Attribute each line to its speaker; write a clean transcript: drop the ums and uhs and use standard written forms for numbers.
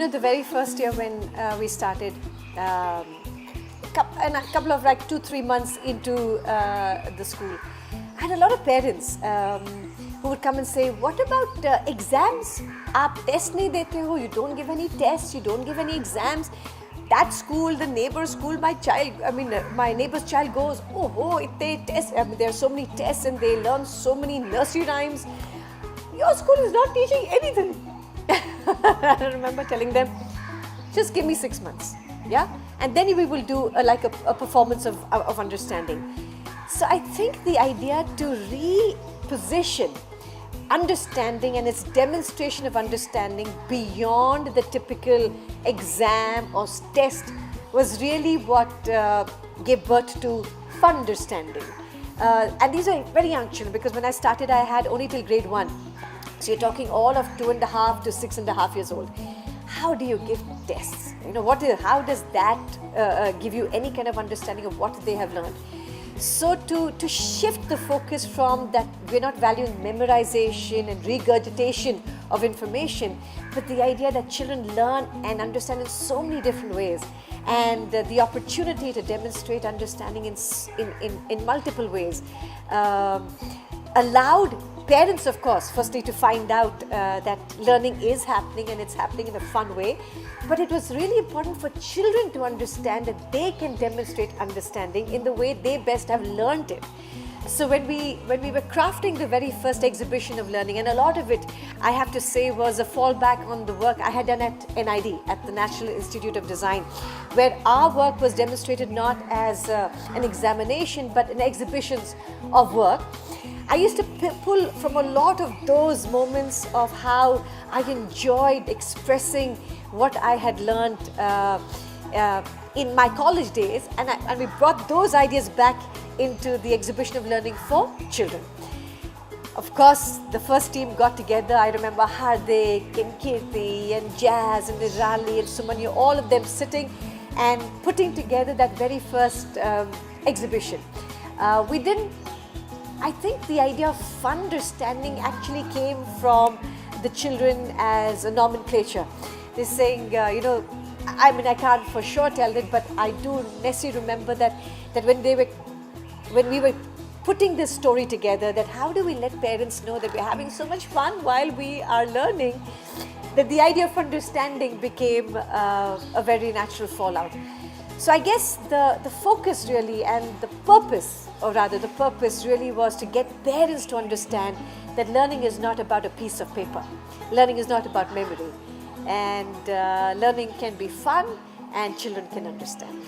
Speaker 1: the very first year when we started, and a couple of like 2-3 months into the school, I had a lot of parents who would come and say, what about exams? Aap test nahi dete ho, you don't give any tests, you don't give any exams. That school, the neighbor's school, my neighbor's child goes, itte tests, there are so many tests and they learn so many nursery rhymes. Your school is not teaching anything. I remember telling them, just give me 6 months, yeah? And then we will do a performance of understanding. So I think the idea to reposition understanding and its demonstration of understanding beyond the typical exam or test was really what gave birth to fun understanding. And these are very young children, because when I started I had only till grade 1. So you're talking all of 2.5 to 6.5 years old. How do you give tests? How does that give you any kind of understanding of what they have learned? So to shift the focus from that, we're not valuing memorization and regurgitation of information, but the idea that children learn and understand in so many different ways, and the opportunity to demonstrate understanding in multiple ways allowed parents, of course, firstly to find out that learning is happening and it's happening in a fun way. But it was really important for children to understand that they can demonstrate understanding in the way they best have learned it. So when we were crafting the very first exhibition of learning, and a lot of it, I have to say, was a fallback on the work I had done at NID, at the National Institute of Design, where our work was demonstrated not as an examination, but in exhibitions of work. I used to pull from a lot of those moments of how I enjoyed expressing what I had learned in my college days, and we brought those ideas back into the exhibition of learning for children. Of course, the first team got together. I remember Hardik and Kirti and Jazz and Nirali and Sumanyu, all of them sitting and putting together that very first exhibition. I think the idea of fun understanding actually came from the children as a nomenclature. They're saying, I can't for sure tell it, but I do necessarily remember that when we were putting this story together, that how do we let parents know that we're having so much fun while we are learning, that the idea of understanding became a very natural fallout. So I guess the focus really and the purpose, or rather the purpose really was to get parents to understand that learning is not about a piece of paper. Learning is not about memory. And learning can be fun and children can understand.